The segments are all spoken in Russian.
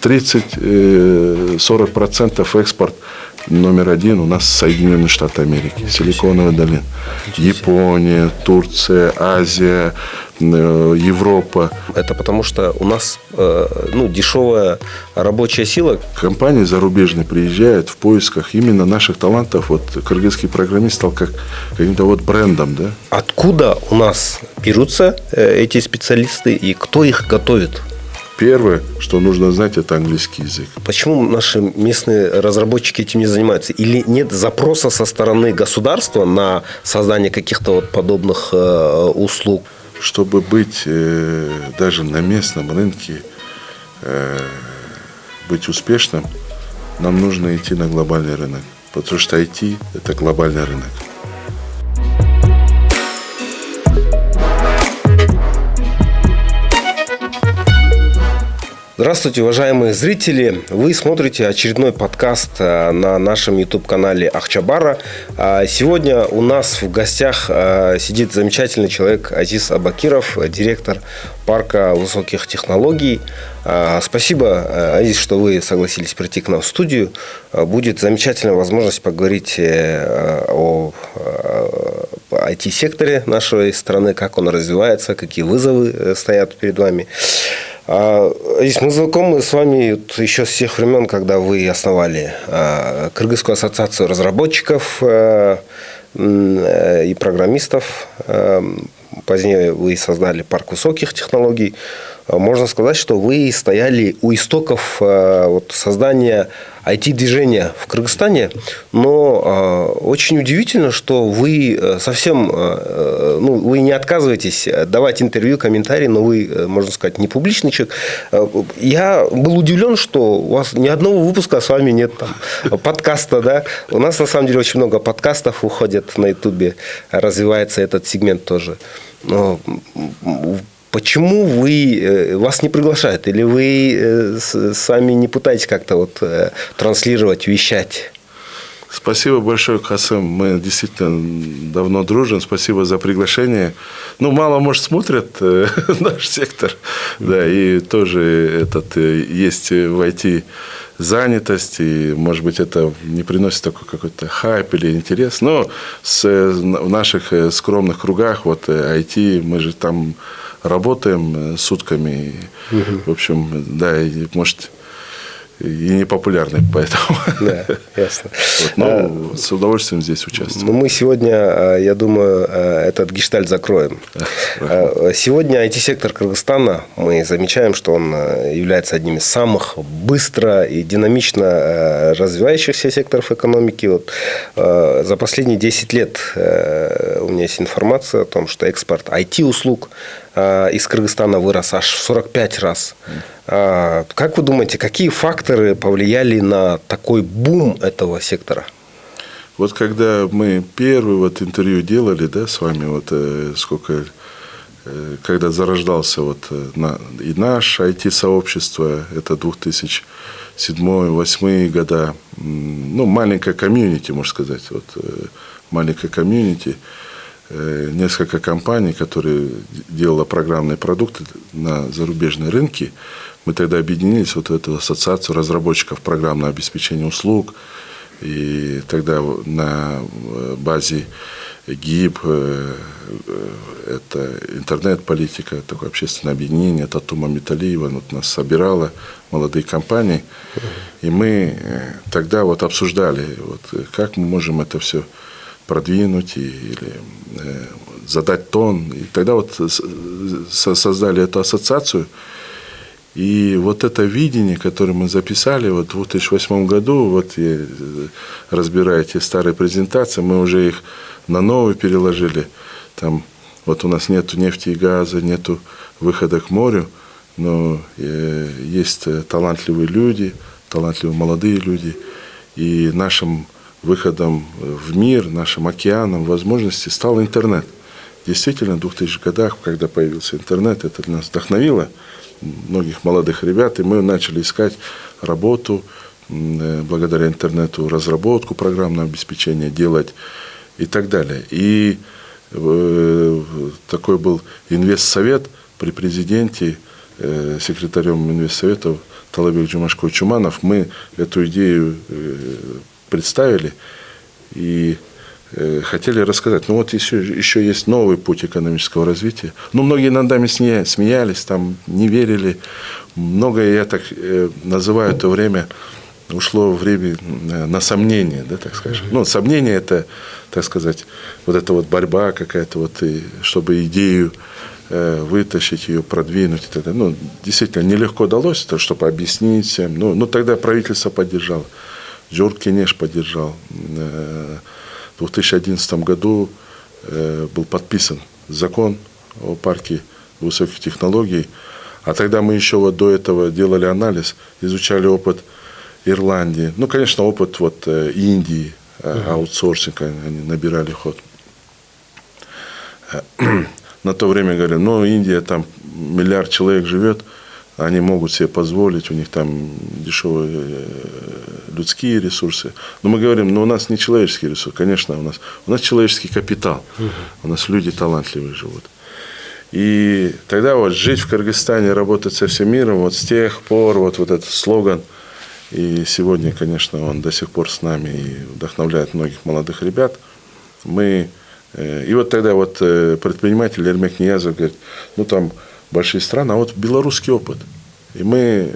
30-40% экспорт номер один у нас Соединенные Штаты Америки, Силиконовая долина, Япония, Турция, Азия, Европа. Это потому что у нас дешевая рабочая сила. Компании зарубежные приезжают в поисках именно наших талантов. Вот кыргызский программист стал каким-то вот брендом, да? Откуда у нас берутся эти специалисты и кто их готовит? Первое, что нужно знать, это английский язык. Почему наши местные разработчики этим не занимаются? Или нет запроса со стороны государства на создание каких-то вот подобных услуг? Чтобы быть даже на местном рынке, быть успешным, нам нужно идти на глобальный рынок. Потому что IT – это глобальный рынок. Здравствуйте, уважаемые зрители! Вы смотрите очередной подкаст на нашем YouTube-канале Ахчабара. Сегодня у нас в гостях сидит замечательный человек Азиз Абакиров, директор парка высоких технологий. Спасибо, Азиз, что вы согласились прийти к нам в студию. Будет замечательная возможность поговорить о IT-секторе нашей страны, как он развивается, какие вызовы стоят перед вами. Азиз, мы знакомы с вами еще с тех времен, когда вы основали Кыргызскую ассоциацию разработчиков и программистов. Позднее вы создали парк высоких технологий. Можно сказать, что вы стояли у истоков создания IT-движения в Кыргызстане. Но очень удивительно, что вы совсем вы не отказываетесь давать интервью, комментарии, но вы, можно сказать, не публичный человек. Я был удивлен, что у вас ни одного выпуска с вами нет подкаста. Да? У нас, на самом деле, очень много подкастов уходят на Ютубе. Развивается этот сегмент тоже. Но почему вас не приглашают? Или вы сами не пытаетесь как-то транслировать, вещать? Спасибо большое, Касым. Мы действительно давно дружим. Спасибо за приглашение. Мало, может, смотрят наш сектор. Да, и тоже есть в IT занятость, и, может быть, это не приносит такой какой-то хайп или интерес. Но в наших скромных кругах, IT, мы же там работаем сутками. В общем, да, и, может, и не популярны, поэтому. Да, ясно. Но с удовольствием здесь участвуем. Мы сегодня, я думаю, этот гештальт закроем. Сегодня IT-сектор Кыргызстана, мы замечаем, что он является одним из самых быстро и динамично развивающихся секторов экономики. За последние 10 лет у меня есть информация о том, что экспорт IT-услуг из Кыргызстана вырос аж в 45 раз. Как вы думаете, какие факторы повлияли на такой бум этого сектора? Когда мы первое интервью делали, да, с вами, когда зарождался и наше IT-сообщество, это 2007-2008 года, маленькая комьюнити, можно сказать, маленькая комьюнити, несколько компаний, которые делали программные продукты на зарубежные рынки. Мы тогда объединились в эту ассоциацию разработчиков программного обеспечения услуг. И тогда на базе ГИБ, это интернет-политика, такое общественное объединение, Татума Металиева нас собирала, молодые компании. И мы тогда обсуждали, как мы можем это все продвинуть или задать тон. И тогда создали эту ассоциацию. И это видение, которое мы записали в 2008 году, разбирая эти старые презентации, мы уже их на новые переложили. Там у нас нету нефти и газа, нету выхода к морю, но есть талантливые люди, талантливые молодые люди. И нашим выходом в мир, нашим океаном возможностей стал интернет. Действительно, в 2000-х годах, когда появился интернет, это нас вдохновило, многих молодых ребят, и мы начали искать работу, благодаря интернету, разработку программного обеспечения делать и так далее. И такой был инвестсовет при президенте, секретарем инвестсовета Талабек Джумашкович Чуманов, мы эту идею представили и хотели рассказать. Ну вот еще есть новый путь экономического развития. Ну, многие над нами смеялись, там не верили. Многое, я так называю это время, ушло время на сомнение, да, так скажем. Ну, сомнение это, так сказать, вот эта вот борьба какая-то, вот, чтобы идею вытащить, ее продвинуть. И так далее. Ну, действительно, нелегко далось, это, чтобы объяснить всем. Ну, тогда правительство поддержало. Джордж Кенеш поддержал. В 2011 году был подписан закон о парке высоких технологий. А тогда мы еще вот до этого делали анализ, изучали опыт Ирландии. Ну, конечно, опыт вот Индии, аутсорсинга, они набирали ход. На то время говорили, ну, Индия, там миллиард человек живет, они могут себе позволить, у них там дешевые людские ресурсы. Но мы говорим, ну, у нас не человеческий ресурс, конечно, у нас человеческий капитал, у нас люди талантливые живут. И тогда вот жить в Кыргызстане, работать со всем миром, вот с тех пор вот этот слоган, и сегодня, конечно, он до сих пор с нами и вдохновляет многих молодых ребят. И вот тогда вот предприниматель Эрмек Ниязов говорит, ну там большие страны, а вот белорусский опыт. И мы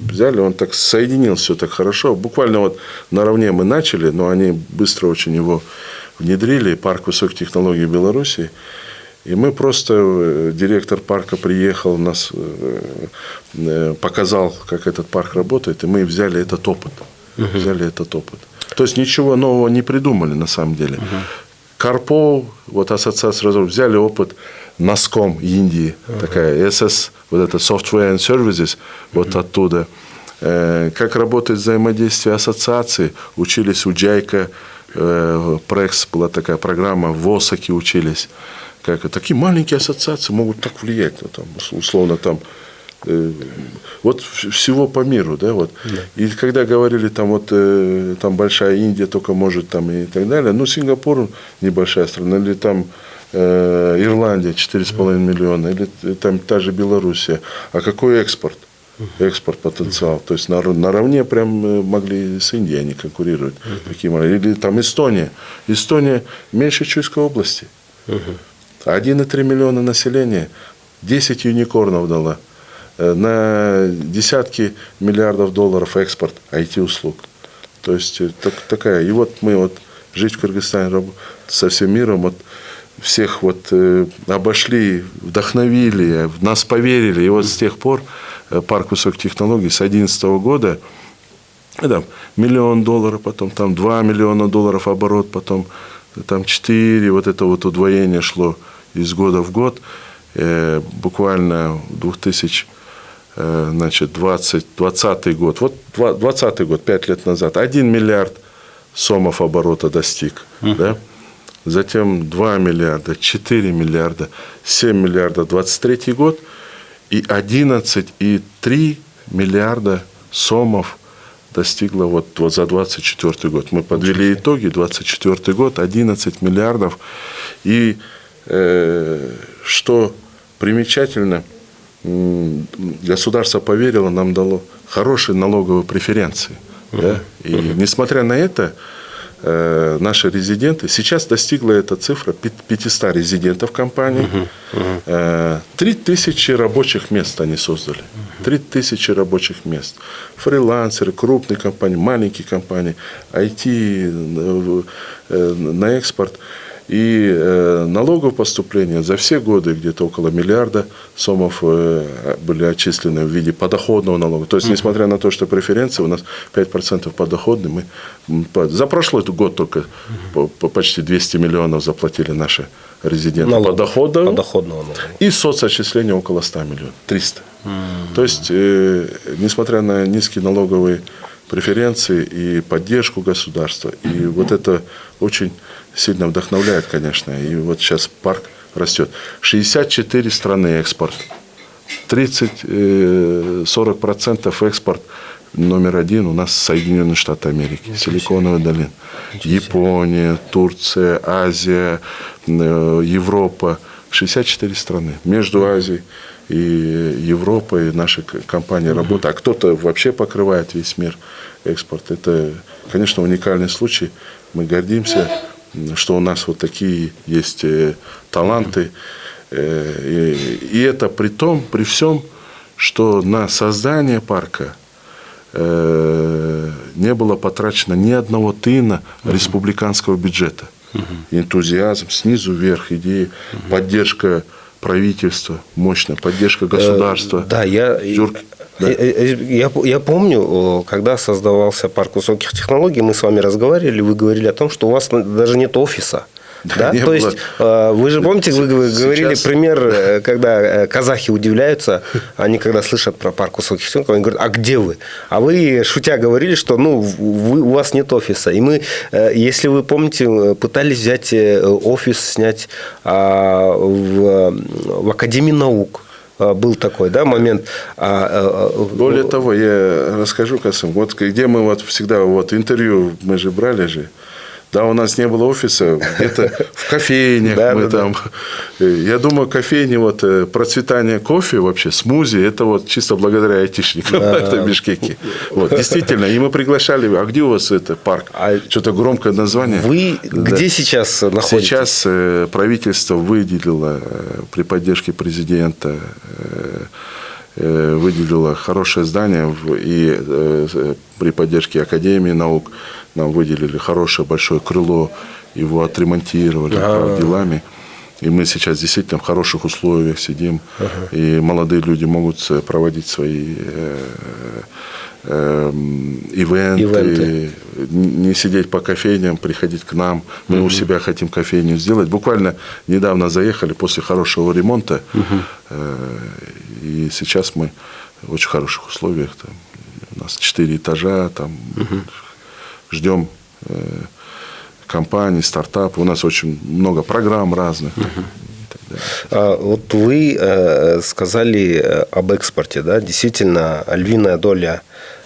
взяли, он так соединил все так хорошо. Буквально вот наравне мы начали, но они быстро очень его внедрили, парк высоких технологий Беларуси. И мы просто, директор парка приехал, нас показал, как этот парк работает, и мы взяли этот опыт. То есть ничего нового не придумали на самом деле. Карпов, вот ассоциация разработчиков, взяли опыт Наском Индии, такая SS, вот это Software and Services, вот оттуда. Как работает взаимодействие ассоциаций, учились у Джайка, Прекс была такая программа, в Осаке учились. Такие маленькие ассоциации могут так влиять, ну, там, условно, там, вот всего по миру, да, вот. И когда говорили, там, вот, там большая Индия только может, там, и так далее, ну, Сингапур небольшая страна, или там Ирландия 4,5 миллиона, или там та же Белоруссия, а какой экспорт? Экспорт потенциал, то есть наравне прям могли с Индией они конкурировать. Или там Эстония меньше Чуйской области. 1,3 миллиона населения, 10 юникорнов дала, на десятки миллиардов долларов экспорт IT-услуг. То есть такая. И вот мы вот жить в Кыргызстане со всем миром, вот всех вот обошли, вдохновили, в нас поверили. И вот с тех пор парк высоких технологий с 2011 года, там, $1 миллион, потом там 2 миллиона долларов оборот, потом там 4, вот это вот удвоение шло из года в год. Буквально 2020 год, вот 2020 год, 5 лет назад, 1 миллиард сомов оборота достиг. Да? Затем 2 миллиарда, 4 миллиарда, 7 миллиардов 2023 год и 11,3 миллиарда сомов достигло вот за 2024 год. Мы подвели итоги, 2024 год, 11 миллиардов. И что примечательно, государство поверило, нам дало хорошие налоговые преференции. Да? И несмотря на это, наши резиденты, сейчас достигла эта цифра 500 резидентов компании, 3000 рабочих мест они создали. 3000 рабочих мест. Фрилансеры, крупные компании, маленькие компании, IT на экспорт. И налоговые поступления за все годы где-то около миллиарда сомов были отчислены в виде подоходного налога. То есть, несмотря на то, что преференции у нас 5% подоходные, мы за прошлый год только почти 200 миллионов заплатили наши резиденты подоходного налога. И соцотчисления около 100 миллионов, 300. То есть, несмотря на низкие налоговые преференции и поддержку государства, и вот это очень сильно вдохновляет, конечно. И вот сейчас парк растет. 64 страны экспорт. 30-40% экспорт номер один у нас Соединенные Штаты Америки. Силиконовая долина. Япония, Турция, Азия, Европа. 64 страны. Между Азией и Европа, и наши компании работают. А кто-то вообще покрывает весь мир экспорт. Это, конечно, уникальный случай. Мы гордимся, что у нас вот такие есть таланты. И это при всем, что на создание парка не было потрачено ни одного тына республиканского бюджета. Энтузиазм снизу вверх, идеи, поддержка правительства, мощная поддержка государства. Да, я помню, когда создавался парк высоких технологий, мы с вами разговаривали, вы говорили о том, что у вас даже нет офиса. Да? То есть, вы же помните, вы говорили пример, когда казахи удивляются, они когда слышат про парк высоких технологий, они говорят, а где вы? А вы, шутя, говорили, что у вас нет офиса. И мы, если вы помните, пытались взять офис, снять в Академии наук. Был такой, да, момент. Более того, я расскажу, Касым, вот где мы вот всегда интервью мы же брали же. Да, у нас не было офиса, где-то в кофейнях мы там. Я думаю, кофейни, процветание кофе вообще, смузи, это чисто благодаря айтишникам в Бишкеке. Действительно, и мы приглашали, а где у вас это парк? Что-то громкое название. Вы где сейчас находитесь? Сейчас правительство выделило при поддержке президента выделило хорошее здание и при поддержке Академии наук нам выделили хорошее большое крыло, его отремонтировали делами. И мы сейчас действительно в хороших условиях сидим. И молодые люди могут проводить свои ивенты, не сидеть по кофейням, приходить к нам. Мы у себя хотим кофейню сделать. Буквально недавно заехали после хорошего ремонта. И сейчас мы в очень хороших условиях. Там, у нас 4 этажа, там, ждем компаний, стартапов. У нас очень много программ разных. Вот вы сказали об экспорте. Да? Действительно, львиная доля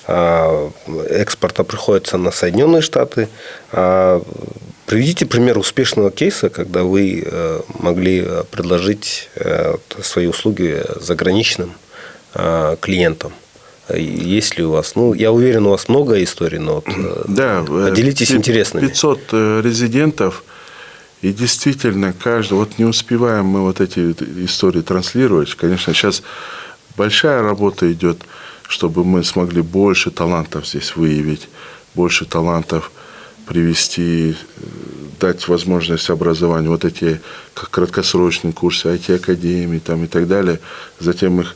экспорта приходится на Соединенные Штаты. Приведите пример успешного кейса, когда вы могли предложить свои услуги заграничным клиентам. Есть ли у вас? Я уверен, у вас много историй, но поделитесь интересными. 500 резидентов, и действительно каждый, не успеваем мы эти истории транслировать. Конечно, сейчас большая работа идет, чтобы мы смогли больше талантов здесь выявить, больше талантов привести, дать возможность образования, эти краткосрочные курсы, IT-академии там, и так далее, затем их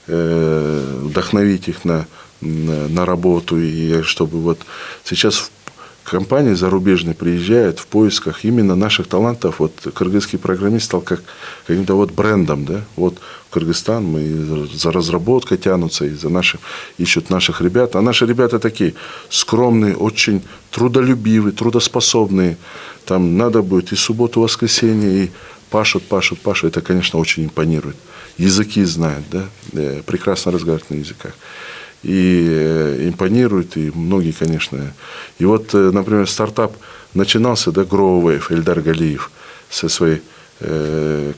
вдохновить их на работу, и чтобы сейчас компании зарубежные приезжают в поисках именно наших талантов. Кыргызский программист стал каким-то брендом, да? В Кыргызстан мы за разработкой тянутся, ищут наших ребят. А наши ребята такие скромные, очень трудолюбивые, трудоспособные. Там надо будет и субботу, и воскресенье, и пашут. Это, конечно, очень импонирует. Языки знают, да? Прекрасно разговаривают на языках. И импонирует, и многие, конечно. И например, стартап начинался, да, GrowWave, Эльдар Галиев со своей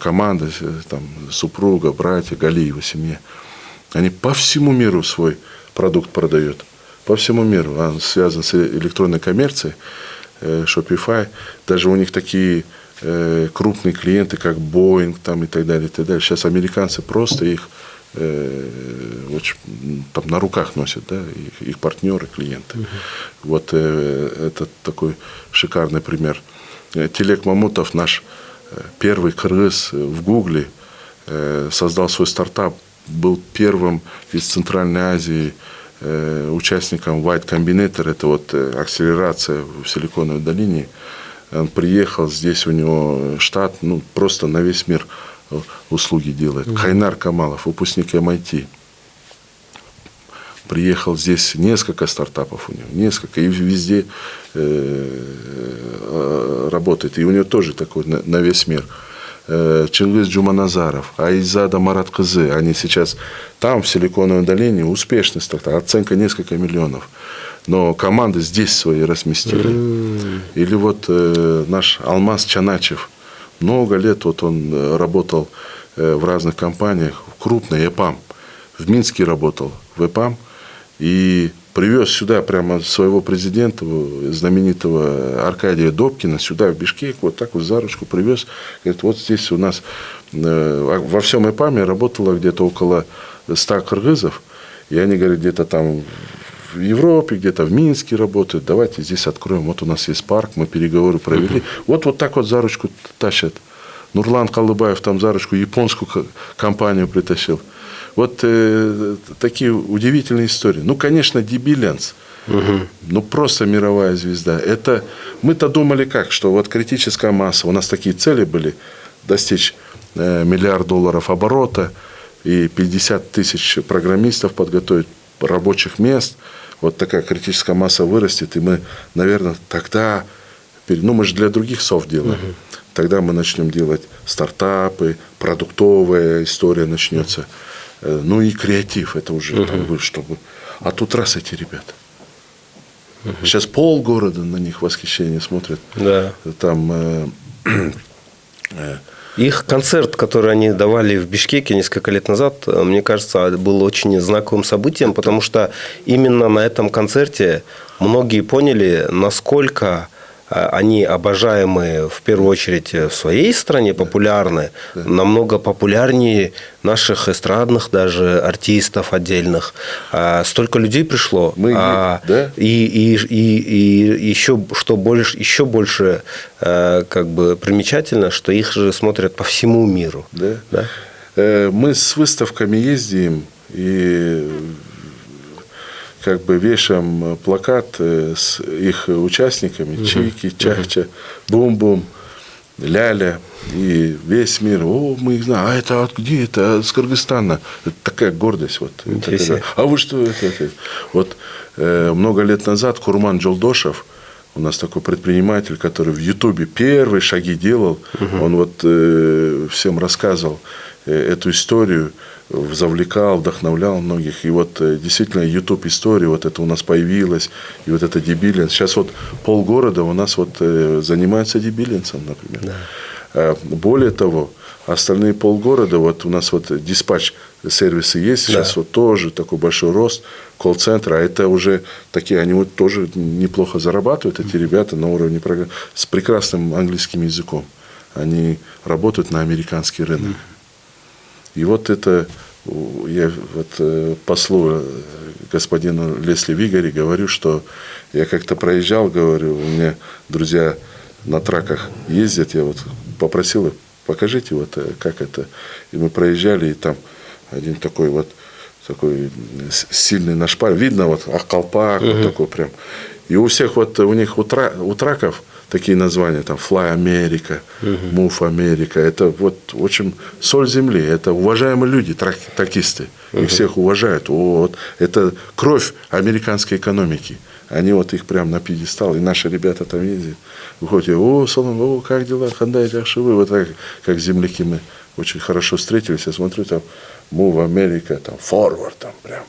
командой, там, супруга, братья, Галиева, семья. Они по всему миру свой продукт продают. По всему миру. Он связан с электронной коммерцией, Shopify. Даже у них такие крупные клиенты, как Boeing там, и так далее, и так далее. Сейчас американцы просто их там на руках носят, да, их партнеры, клиенты. Это такой шикарный пример. Телек Мамутов, наш первый кыргыз в Гугле, создал свой стартап, был первым из Центральной Азии участником White Combinator, это акселерация в Силиконовой долине. Он приехал, здесь у него штат, просто на весь мир услуги делает. Кайнар Камалов, выпускник MIT. Приехал здесь, несколько стартапов у него, и везде работает. И у него тоже такой на весь мир. Чингиз Джуманазаров, Айзада Мараткызы, они сейчас там, в Силиконовой долине, успешный стартап, оценка несколько миллионов. Но команды здесь свои разместили. Или наш Алмаз Чаначев. Много лет он работал в разных компаниях, крупный ЭПАМ. В Минске работал в ЭПАМ и привез сюда прямо своего президента, знаменитого Аркадия Добкина, сюда, в Бишкек, вот так вот за ручку привез. Говорит, вот здесь у нас во всем ЭПАМе работало где-то около 100 кыргызов, и они, говорят, где-то там в Европе, где-то в Минске работают, давайте здесь откроем, вот у нас есть парк, мы переговоры провели. Вот так вот за ручку тащат. Нурлан Калыбаев там за ручку японскую компанию притащил. Вот такие удивительные истории. Ну, конечно, Дебиленс. Ну, просто мировая звезда. Это мы-то думали как, что вот критическая масса, у нас такие цели были, достичь $1 миллиард оборота и 50 тысяч программистов подготовить, рабочих мест. Вот такая критическая масса вырастет, и мы, наверное, тогда, ну, мы же для других софт делаем. Тогда мы начнем делать стартапы, продуктовая история начнется. Ну и креатив, это уже там, чтобы. А тут раз эти ребята. Сейчас полгорода на них восхищение смотрят. Да. Там их концерт, который они давали в Бишкеке несколько лет назад, мне кажется, был очень знаковым событием, потому что именно на этом концерте многие поняли, насколько они обожаемые в первую очередь в своей стране, популярны, намного популярнее наших эстрадных даже артистов отдельных. Столько людей пришло. И еще больше как бы примечательно, что их же смотрят по всему миру. Да. Да? Мы с выставками ездим и как бы вешаем плакат с их участниками, Чики, Чахча, Бум-Бум, Ляля, и весь мир, мы их знаем, а это где это? С Кыргызстана. Это такая гордость. Вот. А вы что это? Вот много лет назад Курман Джолдошев, у нас такой предприниматель, который в Ютубе первые шаги делал, он вот всем рассказывал эту историю, завлекал, вдохновлял многих. И вот действительно YouTube история вот это у нас появилась, и вот это Дебиленс. Сейчас вот полгорода у нас вот занимаются Дебиленсом, например. Да. Более того, остальные полгорода, вот у нас вот диспатч сервисы есть, сейчас вот тоже такой большой рост, колл-центра, а это уже такие, они вот тоже неплохо зарабатывают, эти ребята на уровне программ, с прекрасным английским языком. Они работают на американский рынок. И вот это, я вот послу господину Лесли Вигари говорю, что я как-то проезжал, говорю, у меня друзья на траках ездят, я вот попросил их, покажите, вот как это. И мы проезжали, и там один такой вот, такой сильный нашпаль, видно вот колпак, вот такой прям. И у всех вот, у них у траков такие названия, там, Fly America, Move America, это вот очень соль земли, это уважаемые люди, тракисты, их всех уважают, вот, это кровь американской экономики, они вот их прям на пьедестал, и наши ребята там ездят, выходят, Солом, как дела, хандай, вы, вот так, как земляки мы очень хорошо встретились, я смотрю, там, Move America, там, Forward, там, прям,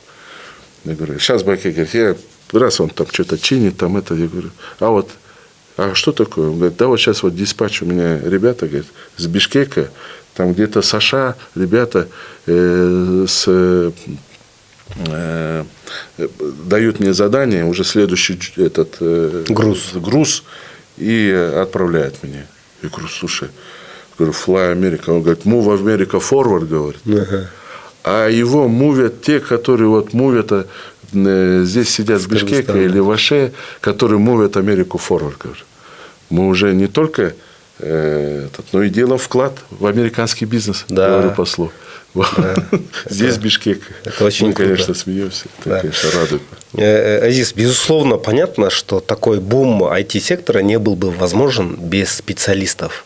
я говорю, сейчас Баки говорит, я, раз он там что-то чинит, там, это, я говорю, а что такое? Он говорит, да вот сейчас вот диспатч у меня ребята, говорит, с Бишкека, там где-то США, ребята дают мне задание, уже следующий этот груз и отправляют меня. Я говорю, слушай, Fly America, он говорит, Move America Forward, говорит. А его мувят те, которые вот мувят, здесь сидят в Бишкеке или в Аше, которые мувят Америку Forward, говорит. Мы уже не только но и делаем вклад в американский бизнес, говорю послу. Да. Здесь Бишкек. Это очень мы, круто. Конечно, смеемся. Это, конечно, радует. Азиз, безусловно, понятно, что такой бум IT-сектора не был бы возможен без специалистов.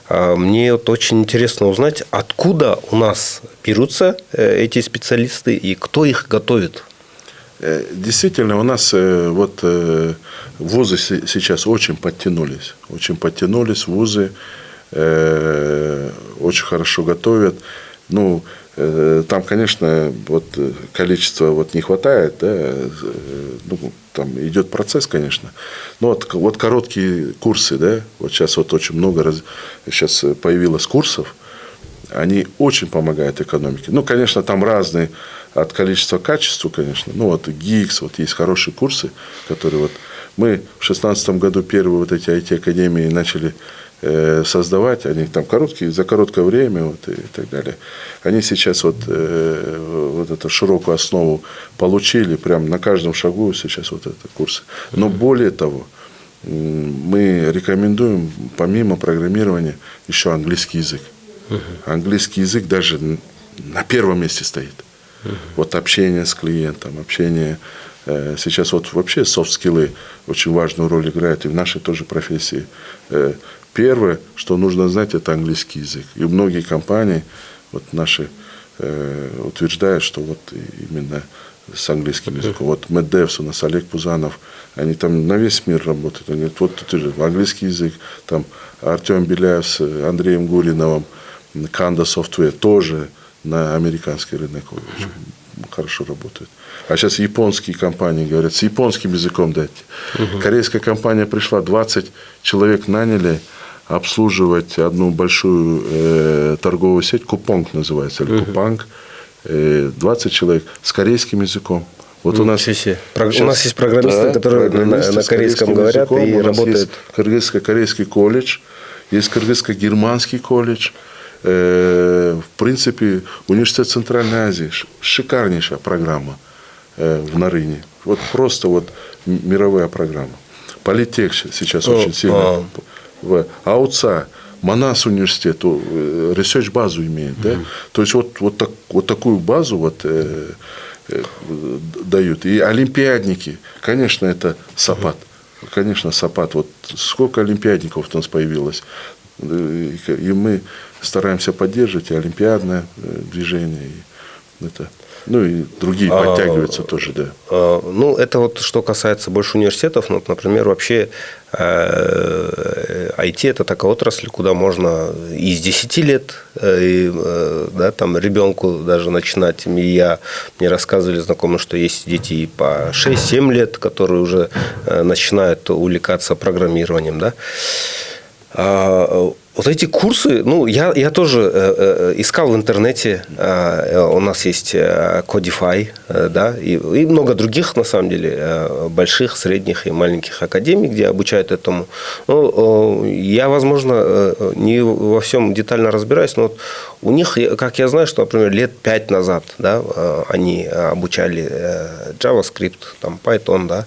Мне вот очень интересно узнать, откуда у нас берутся эти специалисты и кто их готовит. Действительно, у нас вот вузы сейчас очень подтянулись. Очень подтянулись вузы, очень хорошо готовят. Ну, там, конечно, вот количества вот не хватает, да, ну, там идет процесс, конечно. Но вот короткие курсы, да, вот сейчас вот очень много сейчас появилось курсов. они очень помогают экономике. Ну, конечно, там разные от количества к качеству, конечно. Ну, вот ГИКС, вот есть хорошие курсы, которые вот мы в 2016 году первые вот эти IT-академии начали создавать, они там короткие, за короткое время вот, и так далее. Они сейчас вот эту широкую основу получили, прям на каждом шагу сейчас вот это курсы. Но более того, мы рекомендуем помимо программирования еще английский язык. Английский язык даже на первом месте стоит. Вот общение с клиентом, общение. Сейчас вот вообще софт-скиллы очень важную роль играют и в нашей тоже профессии. Первое, что нужно знать, это английский язык. И многие компании вот наши утверждают, что вот именно с английским языком. Вот MedDevs у нас Олег Пузанов, они там на весь мир работают. Они говорят, вот тут же английский язык. Там Артем Беляев с Андреем Гуриновым, Kanda Software тоже на американский рынок очень хорошо работают. А сейчас японские компании говорят, с японским языком дайте. Корейская компания пришла, 20 человек наняли обслуживать одну большую торговую сеть, Купонг называется, или Купанг, 20 человек с корейским языком. Вот у нас есть программисты, которые на корейском говорят языком, и работают. Есть кыргызско-корейский колледж, есть кыргызско-германский колледж. В принципе, университет Центральной Азии, шикарнейшая программа в Нарыне. Вот просто вот мировая программа. Политех сейчас очень сильно. АУЦА, Манас университет, ресерч-базу имеет. Да? То есть, вот такую базу вот, дают. И олимпиадники, конечно, это САПАТ. Конечно, САПАТ. Вот сколько олимпиадников у нас появилось. И мы стараемся поддерживать и олимпиадное движение, и это, ну и другие подтягиваются тоже, да. Ну, это вот что касается больше университетов. Ну, например, вообще IT – это такая отрасль, куда можно и с 10 лет, да, там, ребенку даже начинать. Мне рассказывали знакомые, что есть дети и по 6-7 лет, которые уже начинают увлекаться программированием, да. Вот эти курсы, ну, я тоже искал в интернете, у нас есть Codify, да, и много других, на самом деле, больших, средних и маленьких академий, где обучают этому. Ну, я, возможно, не во всем детально разбираюсь, но вот у них, как я знаю, что, например, лет 5 назад, да, они обучали JavaScript, там, Python, да.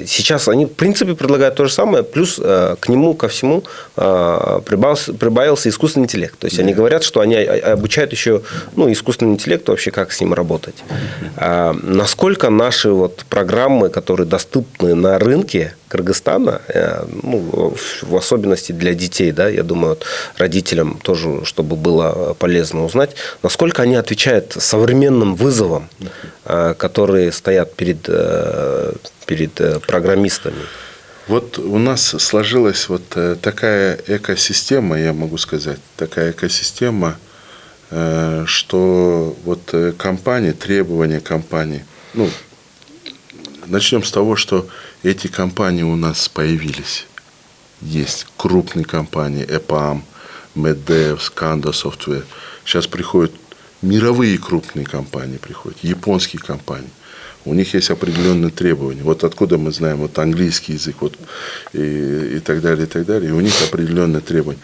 Сейчас они, в принципе, предлагают то же самое, плюс к нему, ко всему прибавился искусственный интеллект. То есть, они говорят, что они обучают еще, ну, искусственному интеллекту вообще, как с ним работать. Насколько наши вот программы, которые доступны на рынке Кыргызстана, ну, в особенности для детей, да, я думаю, вот родителям тоже, чтобы было полезно узнать, насколько они отвечают современным вызовам, которые стоят перед программистами. Вот у нас сложилась вот такая экосистема, я могу сказать, такая экосистема, что вот компании, требования компаний, ну, начнем с того, что эти компании у нас появились. Есть крупные компании, EPAM, MedDevs, Kanda Software. Сейчас приходят мировые крупные компании, приходят, японские компании. У них есть определенные требования. Вот откуда мы знаем вот английский язык вот, и так далее, и так далее. И у них определенные требования.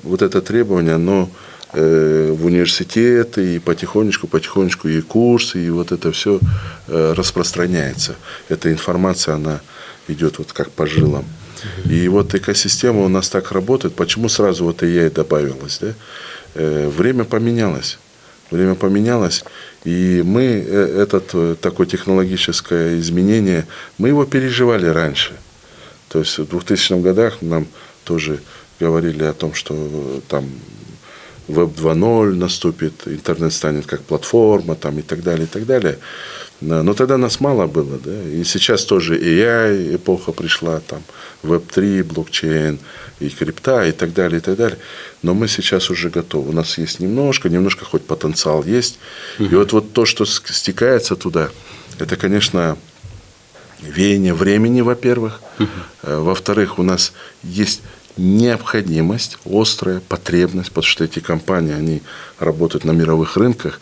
Вот это требование, оно в университеты и потихонечку и курсы, и вот это все распространяется. Эта информация, она идет вот как по жилам. И вот экосистема у нас так работает. Почему сразу вот AI добавилось? Да? Время поменялось. И мы это такое технологическое изменение, мы его переживали раньше. То есть в 2000-х годах нам тоже говорили о том, что там Web 2.0 наступит, интернет станет как платформа там, и так далее, и так далее. Но тогда нас мало было. Да? И сейчас тоже AI эпоха пришла, там, Web 3, блокчейн, и крипта, и так далее, и так далее. Но мы сейчас уже готовы. У нас есть немножко хоть потенциал есть. И вот то, что стекается туда, это, конечно, веяние времени, во-первых. Во-вторых, у нас есть необходимость, острая потребность, потому что эти компании, они работают на мировых рынках,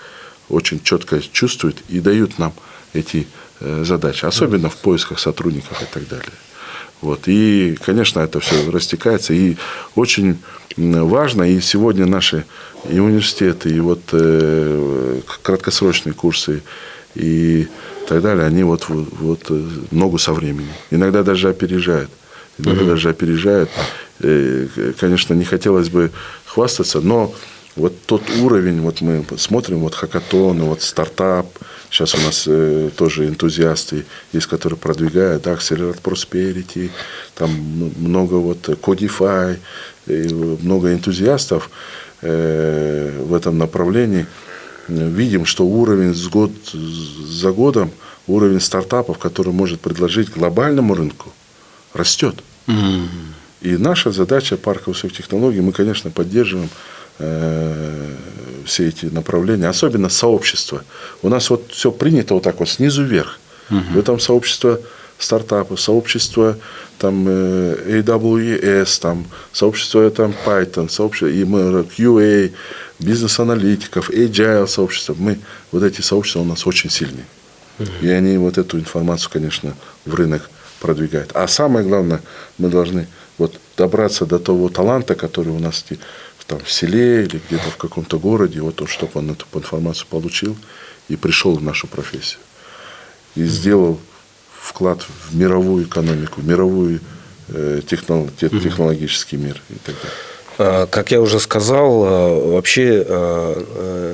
очень четко чувствуют и дают нам эти задачи, особенно в поисках сотрудников и так далее. Вот. И, конечно, это все растекается. И очень важно, и сегодня наши и университеты, и вот краткосрочные курсы, и так далее, они вот ногу со временем. Иногда даже опережают. Конечно, не хотелось бы хвастаться, но вот тот уровень, вот мы смотрим, вот хакатоны, вот стартап, сейчас у нас тоже энтузиасты есть, которые продвигают, да, Accelerate Prosperity, там много вот Codify, много энтузиастов в этом направлении. Видим, что уровень год за годом, уровень стартапов, который может предложить глобальному рынку, растет. И наша задача парка высоких технологий, мы, конечно, поддерживаем все эти направления, особенно сообщество. У нас вот все принято вот так вот снизу вверх. В этом сообщество стартапов, сообщество там AWS, там, сообщество там, Python, сообщество и мы, QA, бизнес-аналитиков, Agile сообщество. Вот эти сообщества у нас очень сильные. И они вот эту информацию, конечно, в рынок продвигают. А самое главное, мы должны вот добраться до того таланта, который у нас там, в селе или где-то в каком-то городе, вот, чтобы он эту информацию получил и пришел в нашу профессию. И сделал вклад в мировую экономику, мировой технологический мир и так далее. Как я уже сказал, вообще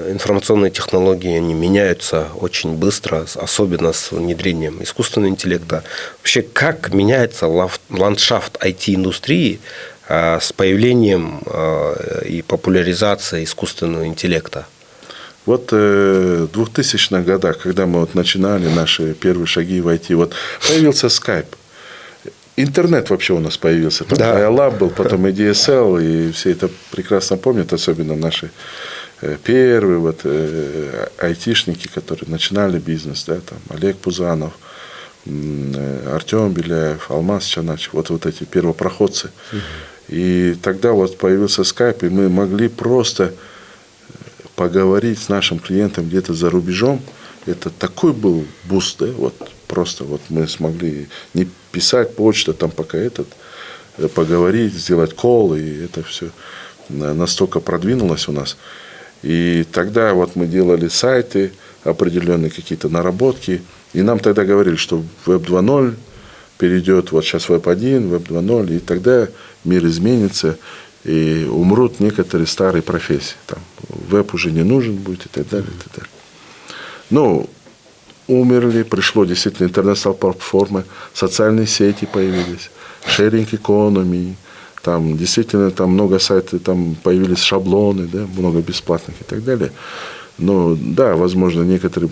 информационные технологии, они меняются очень быстро, особенно с внедрением искусственного интеллекта. Вообще, как меняется ландшафт IT-индустрии с появлением и популяризацией искусственного интеллекта? Вот в 2000-х годах, когда мы вот начинали наши первые шаги в IT, вот появился Skype. Интернет вообще у нас появился. Там Dial-Up был, потом и DSL, и все это прекрасно помнят, особенно наши первые вот, айтишники, которые начинали бизнес, да, там, Олег Пузанов, Артем Беляев, Алмаз Чаначев, вот эти первопроходцы. И тогда вот появился Skype, и мы могли просто поговорить с нашим клиентом где-то за рубежом. Это такой был буст, да, вот просто вот мы смогли не писать почту, там пока поговорить, сделать колл, и это все настолько продвинулось у нас. И тогда вот мы делали сайты, определенные какие-то наработки, и нам тогда говорили, что Web 2.0 перейдет, вот сейчас Web 1, Web 2.0, и тогда мир изменится, и умрут некоторые старые профессии. Там, веб уже не нужен будет, и так далее, и так далее. Ну, умерли, пришло действительно, интернет стал платформой, социальные сети появились, шеринг экономии, там действительно там много сайтов, там появились шаблоны, да, много бесплатных и так далее. Но да, возможно, некоторые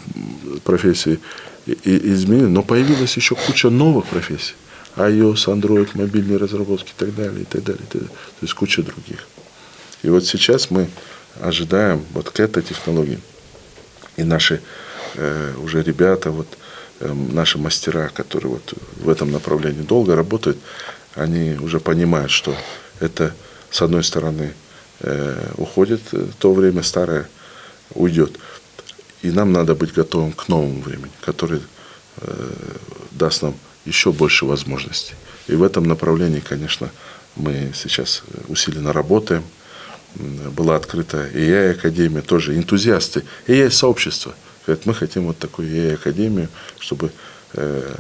профессии изменились, но появилась еще куча новых профессий. iOS, Android, мобильные разработки и так далее, и так далее, и так далее. То есть куча других. И вот сейчас мы ожидаем вот к этой технологии. И наши уже ребята, вот, наши мастера, которые вот в этом направлении долго работают, они уже понимают, что это, с одной стороны, уходит то время старое, уйдет. И нам надо быть готовым к новому времени, которое даст нам еще больше возможностей. И в этом направлении, конечно, мы сейчас усиленно работаем. Была открыта AI-академия, тоже энтузиасты, AI-сообщество. Говорят, мы хотим вот такую AI-академию, чтобы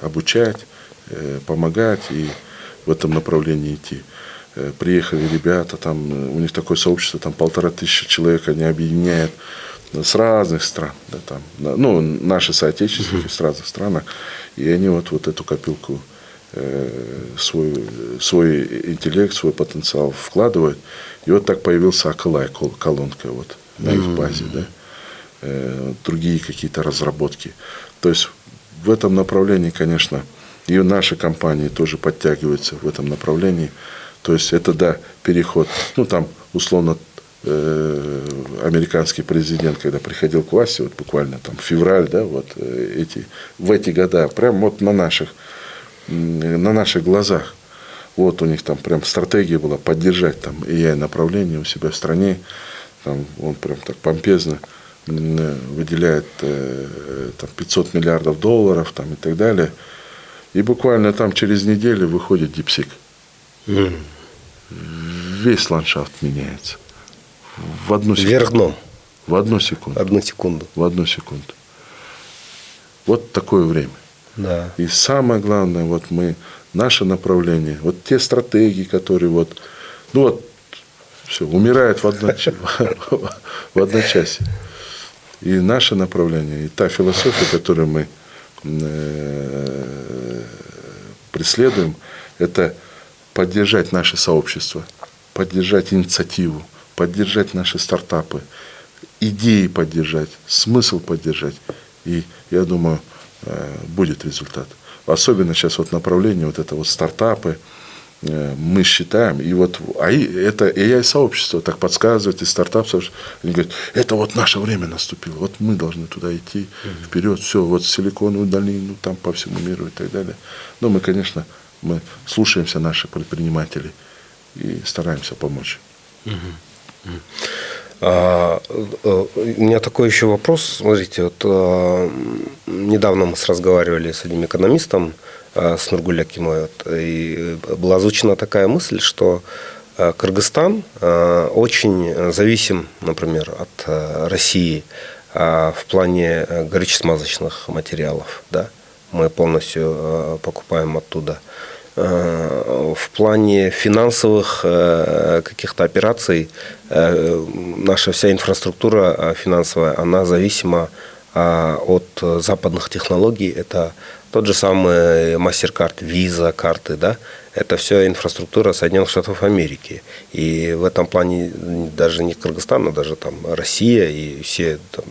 обучать, помогать и в этом направлении идти. Приехали ребята, там, у них такое сообщество, там 1500 человек, они объединяют с разных стран, да, там, ну, наши соотечественники с разных странах, и они вот эту копилку, свой интеллект, свой потенциал вкладывают, и вот так появился Акалай, колонка вот, на их базе, да, другие какие-то разработки. То есть в этом направлении, конечно, и наши компании тоже подтягиваются в этом направлении. То есть это, да, переход, ну, там, условно, американский президент, когда приходил к власти, вот буквально там февраль, да, вот в эти года, прямо вот на наших глазах, Вот у них там прям стратегия была поддержать там AI направление у себя в стране. Там он прям так помпезно выделяет там, 500 миллиардов долларов там, и так далее. И буквально там через неделю выходит DeepSeek. Весь ландшафт меняется. В одну секунду. Вверх дном. В одну секунду. Одну секунду. В одну секунду. Вот такое время. Да. И самое главное, вот наше направление, вот те стратегии, которые вот, ну вот, все, умирают в одночасье. И наше направление, и та философия, которую мы преследуем, это поддержать наше сообщество, поддержать инициативу, поддержать наши стартапы, идеи поддержать, смысл поддержать. И я думаю, будет результат. Особенно сейчас вот направление вот это вот стартапы, мы считаем, и вот это AI-сообщество так подсказывает, и стартап-сообщество, они говорят, это вот наше время наступило, вот мы должны туда идти, вперед, все, вот Силиконовую долину, там по всему миру и так далее. Но мы, конечно, мы слушаемся наших предпринимателей и стараемся помочь. У меня такой еще вопрос. Смотрите, вот недавно мы разговаривали с одним экономистом, с Нургуль Акимовой, и была озвучена такая мысль, что Кыргызстан очень зависим, например, от России в плане горюче-смазочных материалов. Да? Мы полностью покупаем оттуда. В плане финансовых каких-то операций наша вся инфраструктура финансовая, она зависима от западных технологий. Это тот же самый MasterCard, Visa карты, да? Это все инфраструктура Соединенных Штатов Америки. И в этом плане даже не Кыргызстан, а даже там Россия и все там,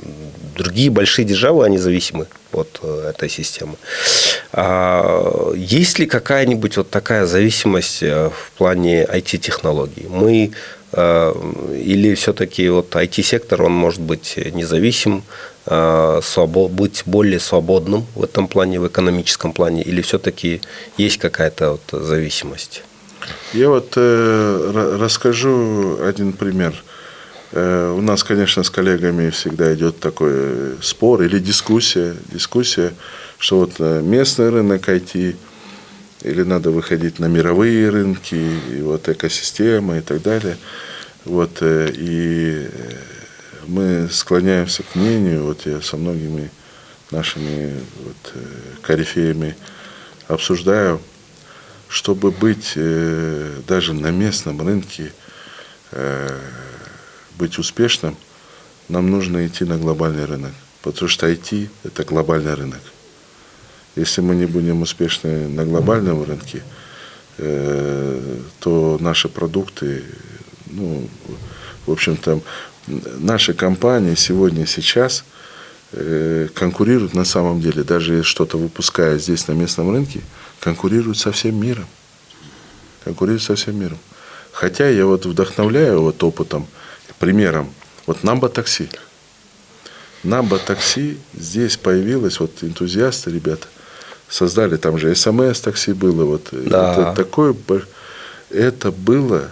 другие большие державы, они зависимы от этой системы. Есть ли какая-нибудь вот такая зависимость в плане IT-технологий? Мы или все-таки вот IT-сектор, он может быть независим, быть более свободным в этом плане, в экономическом плане, или все-таки есть какая-то вот зависимость? Я вот расскажу один пример. У нас, конечно, с коллегами всегда идет такой спор или дискуссия, что вот местный рынок IT, или надо выходить на мировые рынки, и вот экосистема и так далее. Вот, и мы склоняемся к мнению, вот я со многими нашими вот, корифеями обсуждаю, чтобы быть даже на местном рынке, быть успешным, нам нужно идти на глобальный рынок, потому что IT – это глобальный рынок. Если мы не будем успешны на глобальном рынке, то наши продукты, ну, в общем-то, наши компании сегодня, сейчас конкурируют на самом деле, даже что-то выпуская здесь на местном рынке, конкурируют со всем миром. Хотя я вот вдохновляю вот опытом, примером, вот Намба-такси. Намба-такси здесь появилось, вот энтузиасты, ребята, создали, там же СМС-такси было, вот, да. Это такое, это было,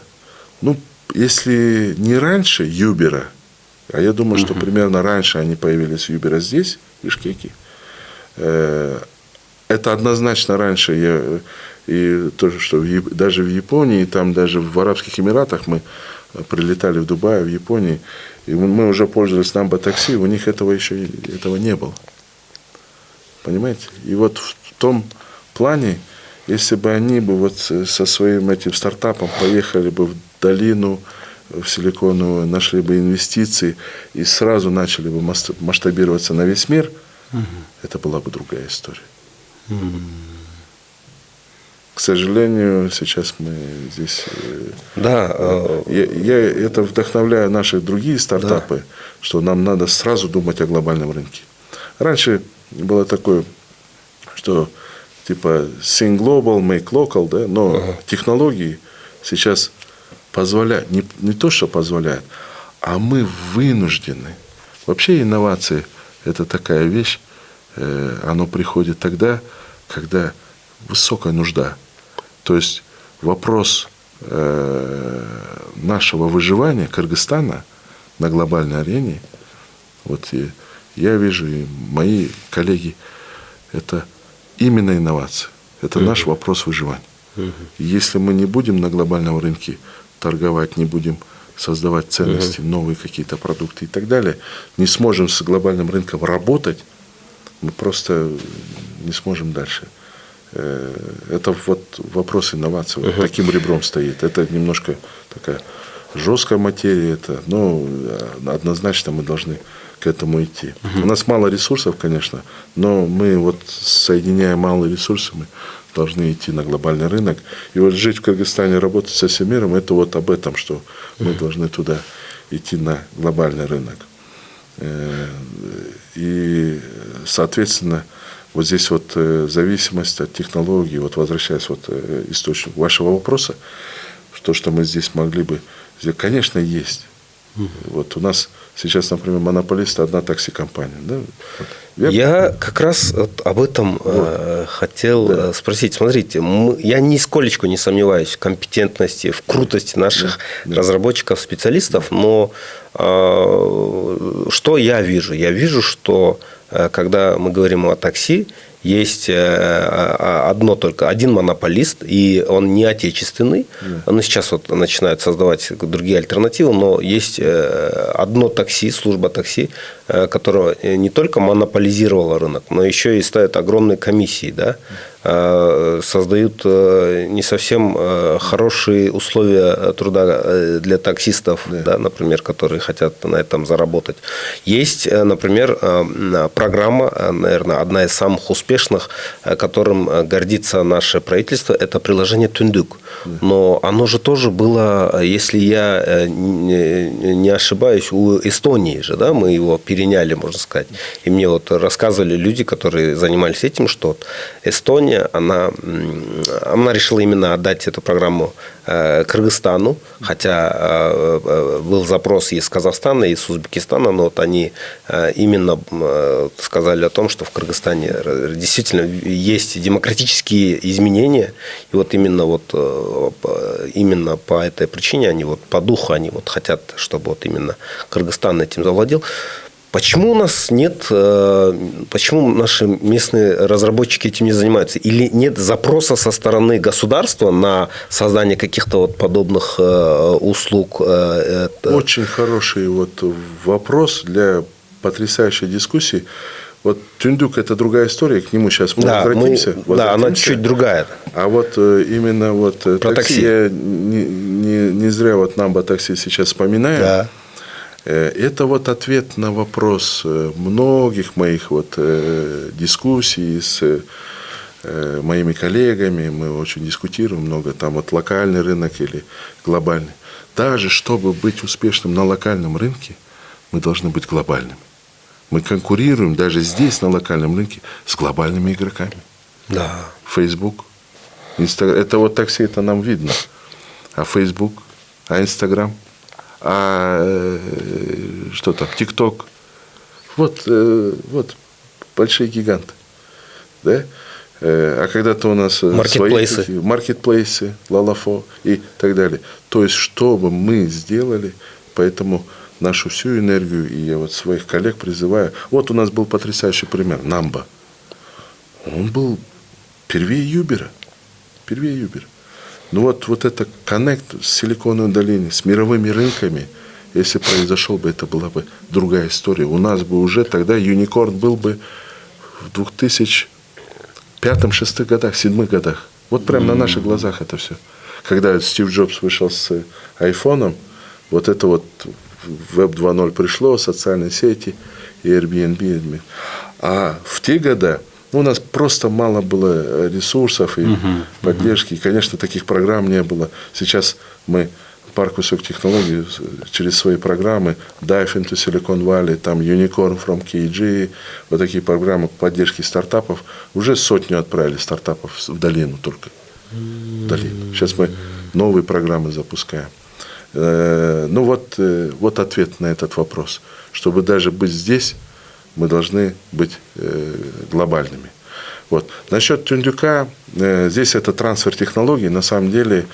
ну, если не раньше Юбера, а я думаю, что примерно раньше они появились Юбера здесь, в Бишкеке, это однозначно раньше, и то, что даже в Японии, там даже в Арабских Эмиратах мы прилетали в Дубай, в Японии, и мы уже пользовались Намба-такси, у них этого не было. Понимаете? И вот в том плане, если бы они бы вот со своим этим стартапом поехали бы в долину, в Силиконовую, нашли бы инвестиции и сразу начали бы масштабироваться на весь мир, это была бы другая история. К сожалению, сейчас мы здесь... Да. Я это вдохновляю наши другие стартапы, что нам надо сразу думать о глобальном рынке. Раньше было такое, что типа think global, make local, да, но технологии сейчас позволяют, не то, что позволяют, а мы вынуждены. Вообще инновации – это такая вещь, оно приходит тогда, когда высокая нужда. То есть вопрос нашего выживания Кыргызстана на глобальной арене, вот я вижу, и мои коллеги, это именно инновация. Это наш вопрос выживания. Если мы не будем на глобальном рынке торговать, не будем создавать ценности, новые какие-то продукты и так далее, не сможем с глобальным рынком работать, мы просто не сможем дальше. Это вот вопрос инноваций, вот таким ребром стоит. Это немножко такая жесткая материя, но однозначно мы должны к этому идти. У нас мало ресурсов, конечно, но мы вот соединяя малые ресурсы, мы должны идти на глобальный рынок. И вот жить в Кыргызстане, работать со всем миром, это вот об этом, что мы должны туда идти на глобальный рынок. И, соответственно, вот здесь вот зависимость от технологий, вот возвращаясь вот к источнику вашего вопроса, то, что мы здесь могли бы сделать, конечно, есть. Вот у нас сейчас, например, монополист одна такси-компания. Да? Я как раз вот об этом хотел спросить. Смотрите, я нисколечко не сомневаюсь в компетентности, в крутости наших разработчиков, специалистов, но что я вижу? Я вижу, что когда мы говорим о такси, есть один монополист, и он не отечественный. Он сейчас вот начинают создавать другие альтернативы, но есть одно такси, служба такси, которая не только монополизировала рынок, но еще и ставит огромные комиссии, да? Создают не совсем хорошие условия труда для таксистов, да, например, которые хотят на этом заработать. Есть, например, программа, наверное, одна из самых успешных, которым гордится наше правительство, это приложение Түндүк. Но оно же тоже было, если я не ошибаюсь, у Эстонии же, да, мы его переняли, можно сказать. И мне вот рассказывали люди, которые занимались этим, что Эстония, она решила именно отдать эту программу Кыргызстану, хотя был запрос и из Казахстана, и из Узбекистана, но вот они именно сказали о том, что в Кыргызстане действительно есть демократические изменения, и вот именно по этой причине они вот по духу они вот хотят, чтобы вот именно Кыргызстан этим завладел. Почему у нас нет, почему наши местные разработчики этим не занимаются? Или нет запроса со стороны государства на создание каких-то вот подобных услуг? Очень хороший вот вопрос для потрясающей дискуссии. Вот Түндүк – это другая история, к нему сейчас мы возвратимся. Да, она чуть другая. А вот именно вот такси, я не зря вот Намба такси сейчас вспоминаю. Да. Это вот ответ на вопрос многих моих вот дискуссий с моими коллегами. Мы очень дискутируем много, там вот локальный рынок или глобальный. Даже чтобы быть успешным на локальном рынке, мы должны быть глобальными. Мы конкурируем даже здесь, на локальном рынке, с глобальными игроками. Да. Facebook, Instagram. Это вот такси, это нам видно. А Facebook, а Instagram, а что там, TikTok. Вот большие гиганты. Да? А когда-то у нас маркетплейсы, Лалафо и так далее. То есть, что бы мы сделали, поэтому нашу всю энергию, и я вот своих коллег призываю. Вот у нас был потрясающий пример, Намба. Он был первее Юбера. Ну вот это коннект с Силиконовой долиной, с мировыми рынками, если произошел бы, это была бы другая история. У нас бы уже тогда Юникорн был бы в 2005-2006 годах, 2007 годах. Вот прямо на наших глазах это все. Когда Стив Джобс вышел с айфоном, вот это вот Web 2.0 пришло, социальные сети, Airbnb. А в те годы у нас просто мало было ресурсов и поддержки. И, конечно, таких программ не было. Сейчас мы парк высоких технологий через свои программы Dive into Silicon Valley, там Unicorn from KG, вот такие программы поддержки стартапов. Уже 100 отправили стартапов в долину только. В долину. Сейчас мы новые программы запускаем. Ну вот ответ на этот вопрос. Чтобы даже быть здесь, мы должны быть глобальными. Вот. Насчет Тундюка, здесь это трансфер технологий. На самом деле,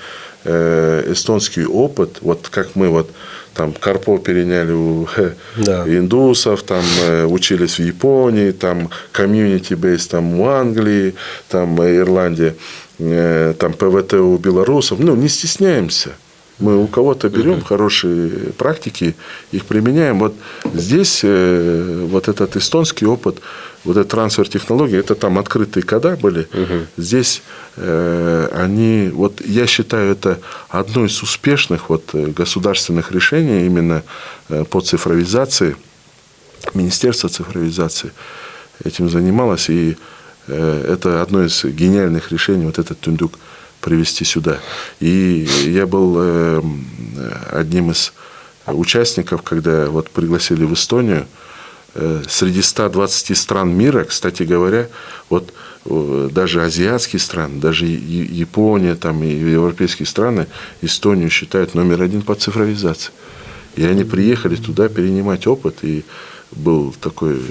эстонский опыт, вот как мы вот там Карпо переняли у индусов, там учились в Японии, там комьюнити-бейс там у Англии, там Ирландии, там ПВТ у белорусов. Ну, не стесняемся. Мы у кого-то берем хорошие практики, их применяем. Вот здесь вот этот эстонский опыт, вот этот трансфер технологий, это там открытые кода были. Здесь они, вот я считаю, это одно из успешных вот государственных решений именно по цифровизации. Министерство цифровизации этим занималось, и это одно из гениальных решений, вот этот Тундюк привести сюда. И я был одним из участников, когда вот пригласили в Эстонию. Среди 120 стран мира, кстати говоря, вот даже азиатские страны, даже Япония там, и европейские страны Эстонию считают номер один по цифровизации. И они приехали туда перенимать опыт, и был такой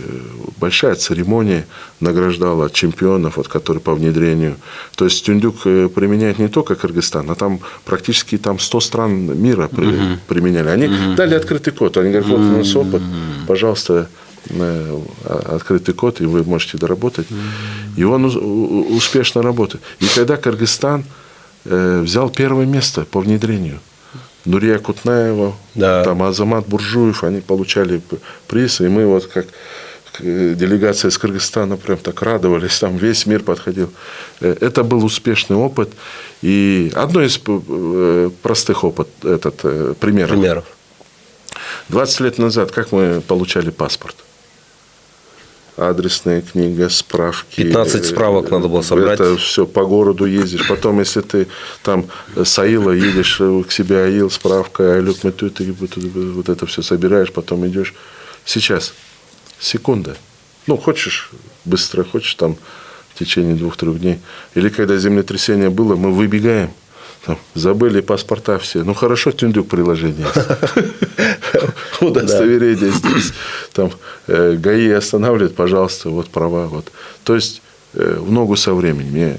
большая церемония, награждала чемпионов, вот, которые по внедрению. То есть Тундюк применяет не только Кыргызстан, а там практически там 100 стран мира применяли. Они дали открытый код. Они говорят, вот у нас опыт, пожалуйста, открытый код, и вы можете доработать. И он успешно работает. И тогда Кыргызстан взял первое место по внедрению. Нурия Кутнаева, там Азамат Буржуев, они получали приз, и мы вот как делегация из Кыргызстана прям так радовались, там весь мир подходил. Это был успешный опыт, и одно из простых примеров. 20 лет назад как мы получали паспорт? Адресная книга, справки. 15 справок надо было собрать. Это все по городу ездишь. Потом, если ты там с Аила едешь к себе, Аил, справка, Айлюк, ты вот это все собираешь, потом идешь. Сейчас секунда. Ну, хочешь быстро, хочешь там в течение 2-3 дней. Или когда землетрясение было, мы выбегаем. Там, забыли паспорта все. Ну, хорошо, Тундюк приложение. Удостоверение здесь. Там ГАИ останавливает, пожалуйста, вот права. Вот. То есть, в ногу со временем. Я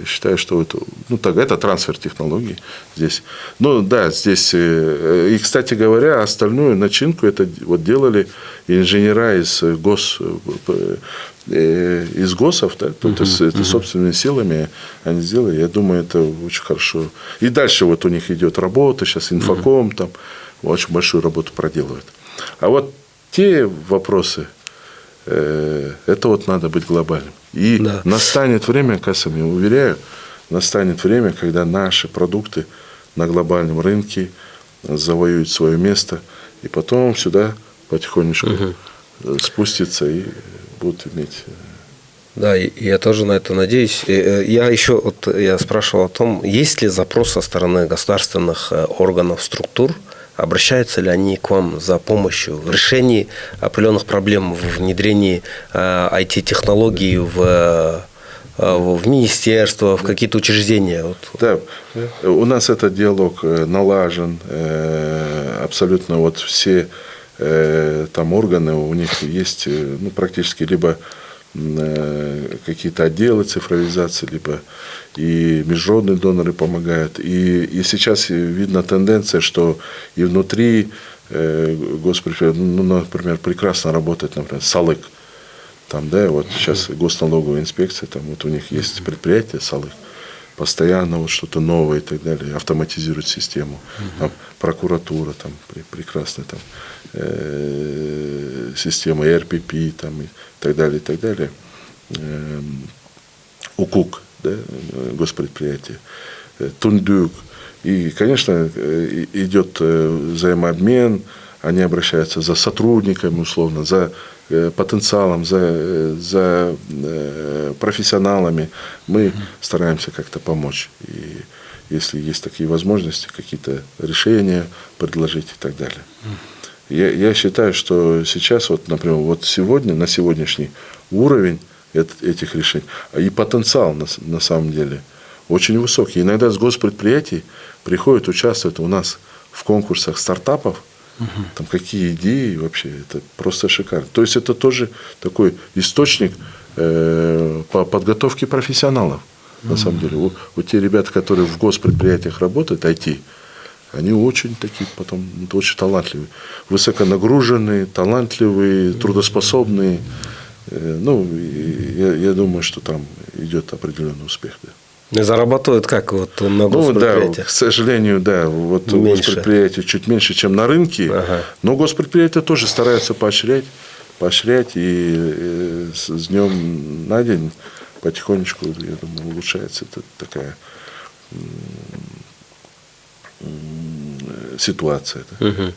считаю, что это трансфер технологий здесь. Ну, да, здесь. И, кстати говоря, остальную начинку это вот делали инженера из ГОСов, да, то есть это собственными силами они сделали. Я думаю, это очень хорошо. И дальше вот у них идет работа, сейчас инфоком там очень большую работу проделывает. А вот те вопросы, это вот надо быть глобальным. И настанет время, Касым, я уверяю, настанет время, когда наши продукты на глобальном рынке завоюют свое место, и потом сюда потихонечку спустится и будут иметь. Да, я тоже на это надеюсь. Я спрашивал о том, есть ли запрос со стороны государственных органов, структур, обращаются ли они к вам за помощью в решении определенных проблем, в внедрении IT-технологий в министерство, в какие-то учреждения. Да, у нас этот диалог налажен, абсолютно вот все там органы, у них есть практически либо какие-то отделы цифровизации, либо и международные доноры помогают. И сейчас видна тенденция, что и внутри госпредприятия, например, прекрасно работает, например, Салык. Там, да, вот сейчас госналоговая инспекция, там вот у них есть предприятие Салык. Постоянно вот что-то новое и так далее, автоматизирует систему. Там, прокуратура, там, прекрасная там, система ERPP там, и так далее, и так далее. УКУК, да, госпредприятие, Тундюк. И, конечно, идет взаимообмен, они обращаются за сотрудниками, условно, за потенциалом, за профессионалами. Мы стараемся как-то помочь. И если есть такие возможности, какие-то решения предложить и так далее. Я считаю, что сейчас, вот, например, вот сегодня, на сегодняшний уровень этих решений, и потенциал на самом деле очень высокий. Иногда с госпредприятий приходят участвовать у нас в конкурсах стартапов. Там какие идеи вообще, это просто шикарно. То есть это тоже такой источник по подготовке профессионалов. На самом деле, вот те ребята, которые в госпредприятиях работают, IT, они очень такие потом очень талантливые, высоконагруженные, талантливые, трудоспособные. Ну, я думаю, что там идет определенный успех. Да. И зарабатывают как вот на госпредприятиях? Ну, да, к сожалению, да, вот госпредприятия чуть меньше, чем на рынке, но госпредприятия тоже стараются поощрять, и с днем на день потихонечку, я думаю, улучшается такая ситуация. Да.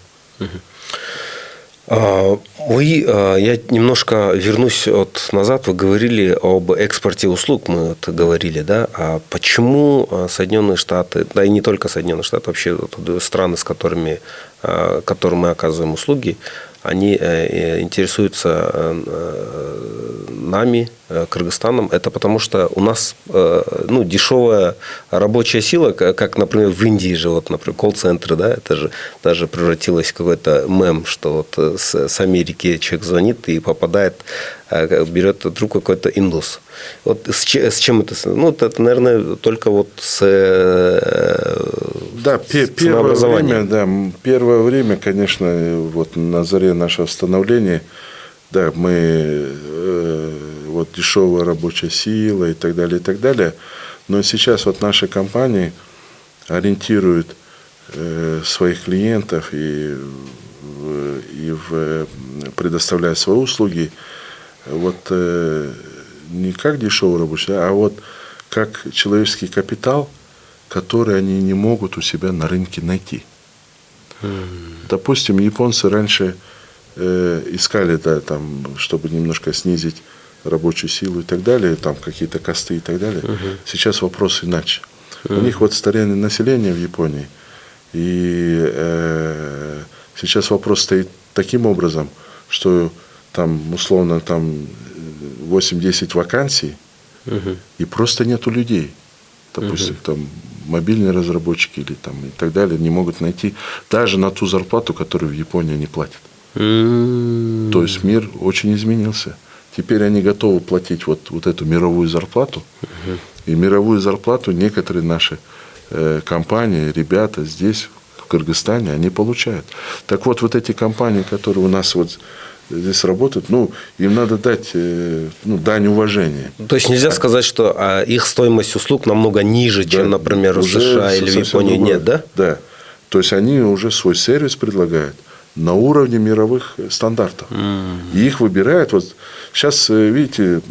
Я немножко вернусь назад. Вы говорили об экспорте услуг, мы вот говорили, да? А почему Соединенные Штаты, да и не только Соединенные Штаты, вообще страны, которым мы оказываем услуги, они интересуются нами, Кыргызстаном, это потому что у нас дешевая рабочая сила, как, например, в Индии же, вот, например, колл-центры, да, это же даже превратилось в какой-то мем, что вот с Америки человек звонит и попадает, берет трубку какой-то индус. Вот с чем это? Ну, это, наверное, только вот с первое время, конечно, вот на заре нашего становления, да, мы вот дешевая рабочая сила и так далее, но сейчас вот наши компании ориентируют своих клиентов и предоставляя свои услуги вот не как дешевая рабочая, а вот как человеческий капитал, который они не могут у себя на рынке найти. Допустим, японцы раньше искали, да, там, чтобы немножко снизить рабочую силу и так далее, там какие-то косты и так далее. Сейчас вопрос иначе. У них вот старение населения в Японии, и сейчас вопрос стоит таким образом, что там условно там 8-10 вакансий, и просто нету людей. Допустим, там мобильные разработчики или там и так далее не могут найти даже на ту зарплату, которую в Японии они платят. То есть мир очень изменился. Теперь они готовы платить вот эту мировую зарплату. И мировую зарплату некоторые наши компании, ребята здесь, в Кыргызстане, они получают. Так вот эти компании, которые у нас вот здесь работают, им надо дать дань уважения. То есть нельзя сказать, что их стоимость услуг намного ниже, чем, например, в США или в Японии, нет, да? Да. То есть они уже свой сервис предлагают на уровне мировых стандартов. И их выбирают. Вот сейчас, видите,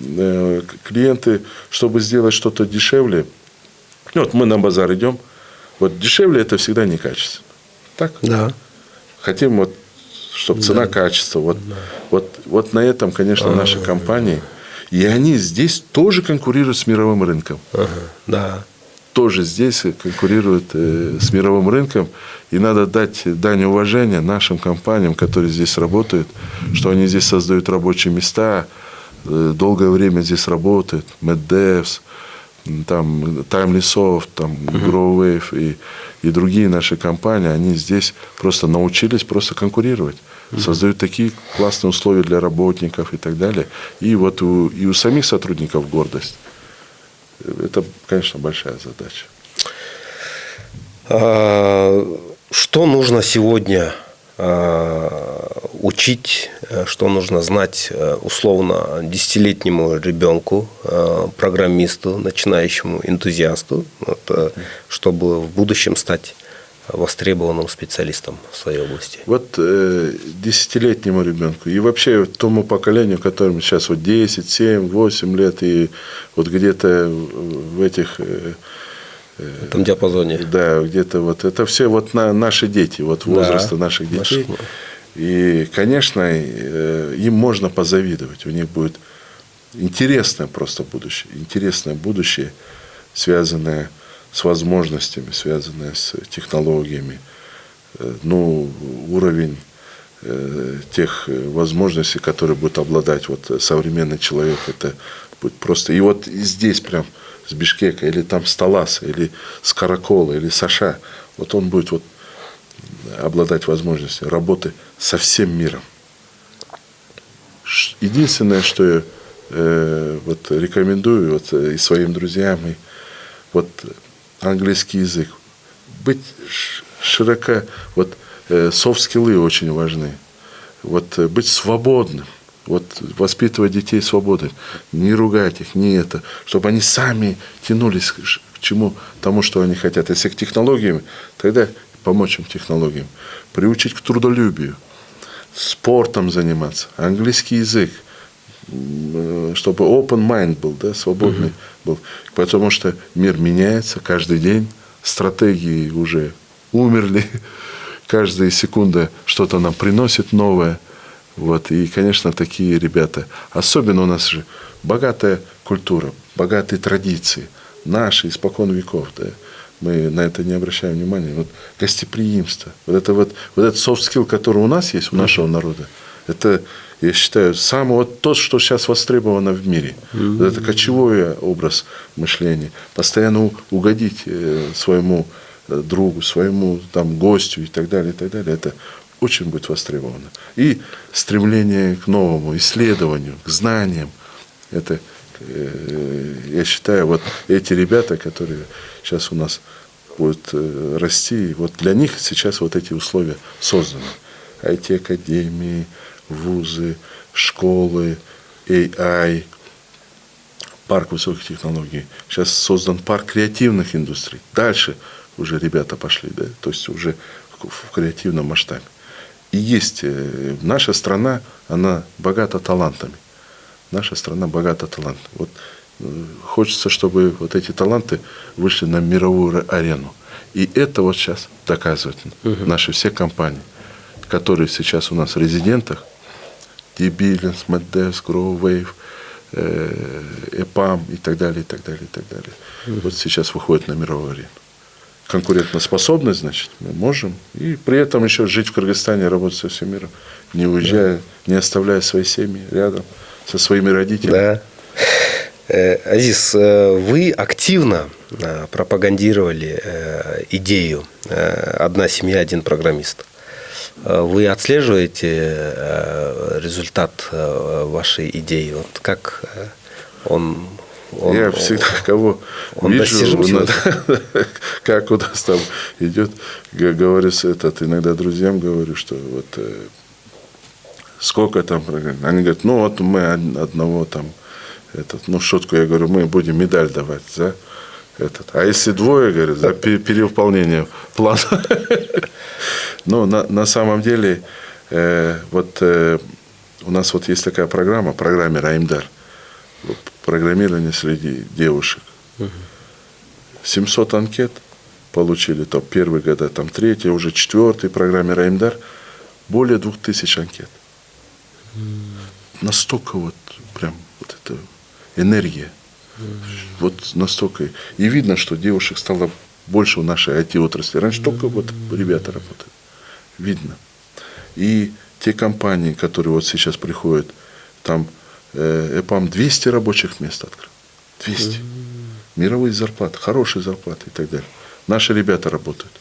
клиенты, чтобы сделать что-то дешевле, вот мы на базар идем, вот дешевле это всегда некачественно. Так? Да. Хотим чтобы цена-качество. Вот на этом, конечно, наши компании. И они здесь тоже конкурируют с мировым рынком. Да. Тоже здесь конкурируют с мировым рынком. И надо дать дань уважения нашим компаниям, которые здесь работают, что они здесь создают рабочие места, долгое время здесь работают. MedDevs, там, TimelySoft, там, GrowWave и другие наши компании, они здесь просто научились просто конкурировать. Создают такие классные условия для работников и так далее. И вот и у самих сотрудников гордость. Это, конечно, большая задача. Что нужно сегодня учить, что нужно знать условно 10-летнему ребенку, программисту, начинающему энтузиасту, чтобы в будущем стать востребованным специалистом в своей области? Вот 10-летнему ребенку и вообще тому поколению, которому сейчас 10, 7, 8 лет, и вот где-то в этих... В этом диапазоне. Да, где-то это все наши дети, возраста наших детей. И, конечно, им можно позавидовать. У них будет интересное просто будущее, связанное с возможностями, связанное с технологиями. Уровень тех возможностей, которые будет обладать современный человек, это будет просто... И и здесь прям с Бишкека, или там с Таласа, или с Каракола, или с Аша, он будет обладать возможностью работы со всем миром. Единственное, что вот рекомендую вот, и своим друзьям, и вот английский язык. Быть широко, вот софт-скиллы очень важны. Вот быть свободным. Вот воспитывать детей свободой. Не ругать их, не это. Чтобы они сами тянулись к чему, тому, что они хотят. Если к технологиям, тогда помочь им технологиям. Приучить к трудолюбию. Спортом заниматься. Английский язык. Чтобы open mind был, да, свободный был. Потому что мир меняется каждый день. Стратегии уже умерли. Каждая секунда что-то нам приносит новое. Вот. И, конечно, такие ребята. Особенно у нас же богатая культура, богатые традиции. Наши, испокон веков. Да. Мы на это не обращаем внимания. Вот гостеприимство. Вот этот soft skill, который у нас есть, у нашего народа, это, я считаю, самое вот то, что сейчас востребовано в мире. Вот это кочевой образ мышления. Постоянно угодить своему другу, своему там, гостю и так далее, и так далее. Это очень будет востребовано. И стремление к новому, исследованию, к знаниям. Это, я считаю, вот эти ребята, которые сейчас у нас будут расти, вот для них сейчас вот эти условия созданы. IT-академии, вузы, школы, AI, парк высоких технологий. Сейчас создан парк креативных индустрий. Дальше уже ребята пошли, да, то есть уже в креативном масштабе. И есть наша страна, она богата талантами. Наша страна богата талантами. Вот хочется, чтобы вот эти таланты вышли на мировую арену. И это вот сейчас доказывают наши все компании, которые сейчас у нас в резидентах. Debilance, Maddeus, GrowWave, EPAM и так далее, и так далее, и так далее. Вот сейчас выходят на мировую арену. Конкурентоспособность, значит, мы можем. И при этом еще жить в Кыргызстане, работать со всем миром, не уезжая, не оставляя свои семьи рядом со своими родителями. Да. Азиз, вы активно пропагандировали идею «Одна семья, один программист». Вы отслеживаете результат вашей идеи? Вот как я всегда кого вижу, как у нас там идет, говорю, иногда друзьям говорю, что вот сколько там, они говорят, ну вот мы одного там, шутку, я говорю, мы будем медаль давать за а если двое, говорят, за перевыполнение плана. Но на самом деле, вот у нас вот есть такая программа, программер Аймдар, программирование среди девушек. 700 анкет получили, то первый года, там третий, уже четвертый программер Аймдар, более 2000 анкет. Настолько вот прям вот эта энергия. Вот настолько. И видно, что девушек стало больше в нашей IT-отрасли. Раньше только вот ребята работают. Видно. И те компании, которые вот сейчас приходят, там EPAM 200 рабочих мест открыл. 200. Мировые зарплаты, хорошие зарплаты и так далее. Наши ребята работают.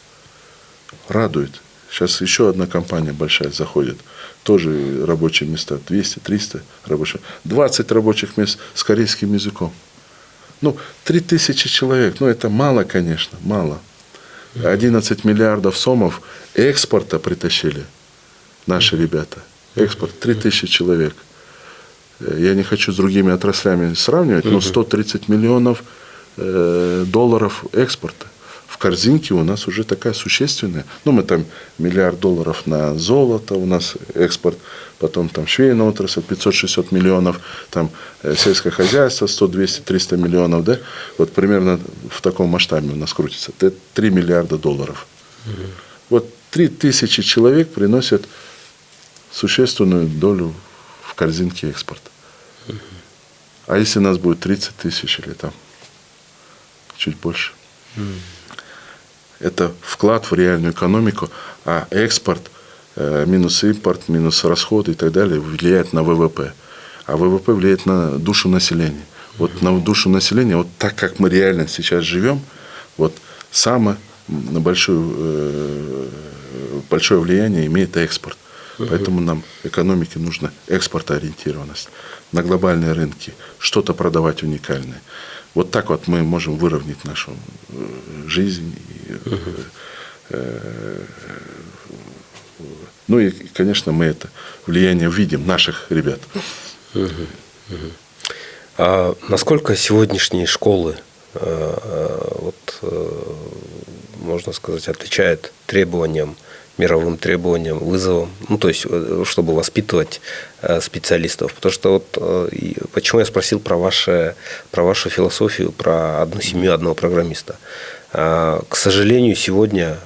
Радует. Сейчас еще одна компания большая заходит. Тоже рабочие места. 200-300 рабочих. 20 рабочих мест с корейским языком. 3000 человек. Это мало, конечно, мало. 11 миллиардов сомов экспорта притащили наши ребята. Экспорт 3000 человек. Я не хочу с другими отраслями сравнивать, но 130 миллионов долларов экспорта. В корзинке у нас уже такая существенная. Мы там $1 миллиард на золото, у нас экспорт, потом там швейная отрасль 560 миллионов, там сельское хозяйство 100, 200, 300 миллионов, да? Вот примерно в таком масштабе у нас крутится. Это $3 миллиарда. Вот 3000 человек приносят существенную долю в корзинке экспорта. А если у нас будет 30 тысяч или там чуть больше? Это вклад в реальную экономику, а экспорт, минус импорт, минус расходы и так далее влияет на ВВП. А ВВП влияет на душу населения. Вот на душу населения, вот так как мы реально сейчас живем, вот самое большое влияние имеет экспорт. Поэтому нам экономике нужна экспортоориентированность. на глобальные рынки, что-то продавать уникальное. Вот так вот мы можем выровнять нашу жизнь. Ну и, конечно, мы это влияние видим, наших ребят. А насколько сегодняшние школы, можно сказать, отвечают требованиям, мировым требованиям, вызовам, ну, то есть, чтобы воспитывать специалистов? Потому что почему я спросил про вашу философию, про одну семью, одного программиста. К сожалению, сегодня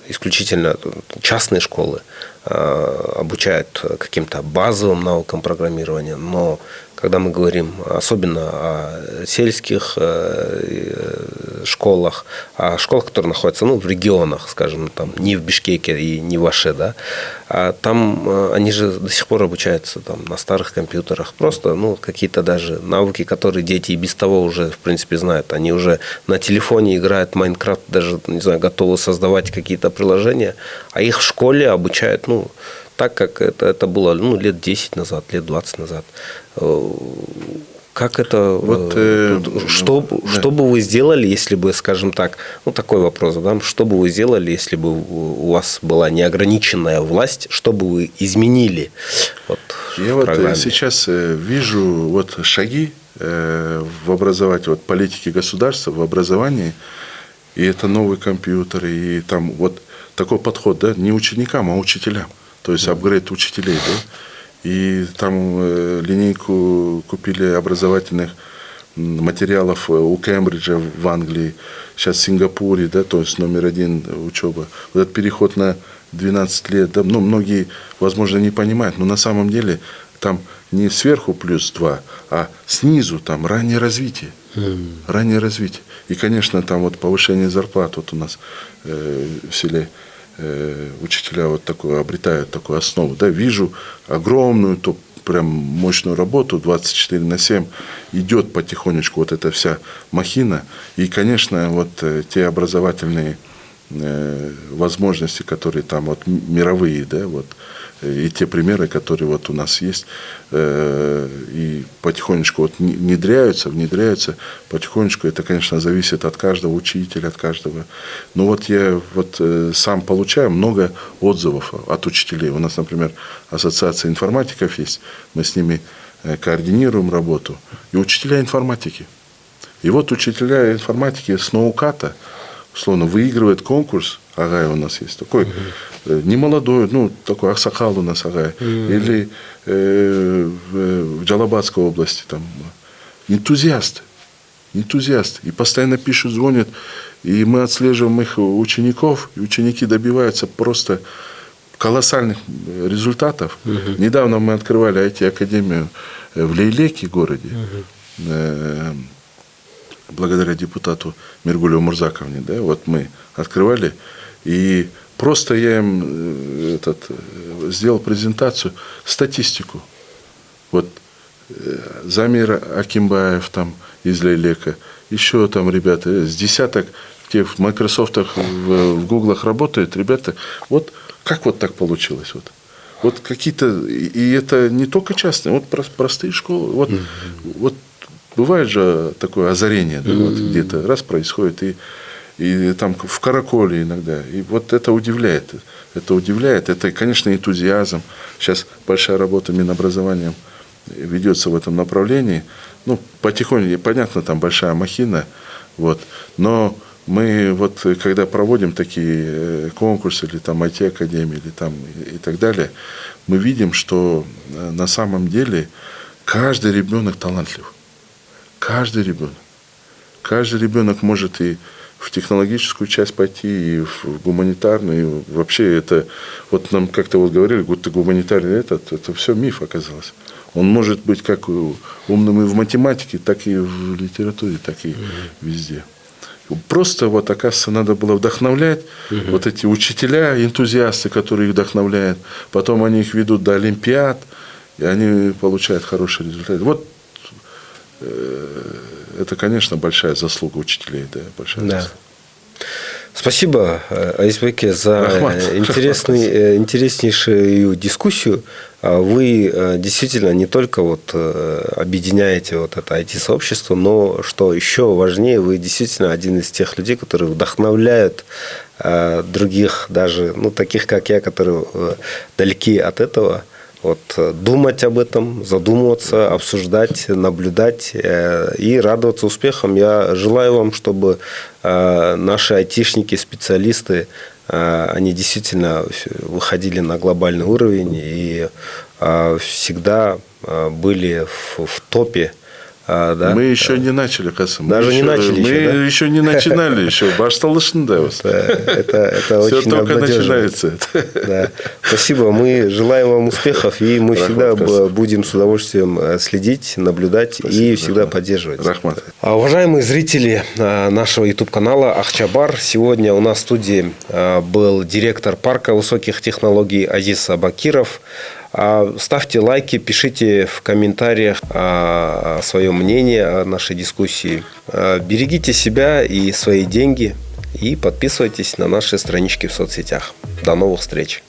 исключительно частные школы обучают каким-то базовым навыкам программирования, но когда мы говорим особенно о сельских школах, о школах, которые находятся в регионах, скажем, там, не в Бишкеке и не в Аше, да, а там они же до сих пор обучаются там, на старых компьютерах. Просто какие-то даже навыки, которые дети и без того уже, в принципе, знают. Они уже на телефоне играют в Майнкрафт, даже, не знаю, готовы создавать какие-то приложения, а их в школе обучают, так, как это было лет 10 назад, лет 20 назад. Как это, что бы вы сделали, если бы, скажем так, такой вопрос задам, что бы вы сделали, если бы у вас была неограниченная власть, что бы вы изменили Я сейчас вижу шаги в образовании, политики государства, в образовании, и это новый компьютер, и там такой подход, да, не ученикам, а учителям, то есть апгрейд учителей, да. И там линейку купили образовательных материалов у Кембриджа в Англии, сейчас в Сингапуре, да, то есть номер 1 учеба. Вот этот переход на 12 лет, да, многие, возможно, не понимают, но на самом деле там не сверху плюс 2, а снизу там раннее развитие. Раннее развитие. И, конечно, там повышение зарплат у нас в селе. Учителя обретают такую основу. Да, вижу огромную, прям мощную работу 24/7. Идет потихонечку эта вся махина. И, конечно, те образовательные возможности, которые там мировые, да, и те примеры, которые у нас есть, и потихонечку внедряются, потихонечку. Это, конечно, зависит от каждого учителя, от каждого. Но я сам получаю много отзывов от учителей. У нас, например, ассоциация информатиков есть, мы с ними координируем работу. И учителя информатики. И учителя информатики с ноуката, условно, выигрывает конкурс, Агай у нас есть такой, немолодой, такой Аксакал у нас Агай, или в Джалабадской области, там, энтузиасты, и постоянно пишут, звонят, и мы отслеживаем их учеников, и ученики добиваются просто колоссальных результатов. Недавно мы открывали IT-академию в Лейлеке городе, благодаря депутату Миргулю Мурзаковне, да, мы открывали, и просто я им сделал презентацию, статистику. Замир Акимбаев там из Лейлека, еще там ребята, с десяток, те в Майкрософтах, в Гуглах работают, ребята, как так получилось, какие-то, и это не только частные, простые школы, бывает же такое озарение, да, где-то раз происходит, и там в Караколе иногда. И это удивляет. Это, конечно, энтузиазм. Сейчас большая работа Минобразованием ведется в этом направлении. Потихоньку, понятно, там большая махина. Но мы когда проводим такие конкурсы, или там IT-академии, или там и так далее, мы видим, что на самом деле каждый ребенок талантлив. Каждый ребенок может и в технологическую часть пойти, и в гуманитарную. И вообще это, нам как-то говорили, гуманитарный это все миф оказалось. Он может быть как умным и в математике, так и в литературе, так и везде. Просто оказывается, надо было вдохновлять. Эти учителя, энтузиасты, которые их вдохновляют, потом они их ведут до олимпиад, и они получают хороший результат. Это, конечно, большая заслуга учителей, да, большая заслуга. Спасибо, Айзбеке, за интереснейшую дискуссию. Вы действительно не только вот объединяете вот это IT-сообщество, но, что еще важнее, вы действительно один из тех людей, которые вдохновляют других, даже таких, как я, которые далеки от этого, вот, думать об этом, задумываться, обсуждать, наблюдать и радоваться успехам. Я желаю вам, чтобы наши айтишники, специалисты, они действительно выходили на глобальный уровень и всегда были в топе. Да? Мы еще не начали, Касым. Даже не начали еще, да? Мы еще не начинали еще. Башталышын да. Это очень все только обнадеживает. начинается. Да. Спасибо. Мы желаем вам успехов, и мы всегда будем с удовольствием следить, наблюдать и всегда поддерживать. Рахмат. Уважаемые зрители нашего YouTube-канала Ахчабар, сегодня у нас в студии был директор парка высоких технологий Азиз Абакиров. Ставьте лайки, пишите в комментариях свое мнение о нашей дискуссии. Берегите себя и свои деньги и подписывайтесь на наши странички в соцсетях. До новых встреч!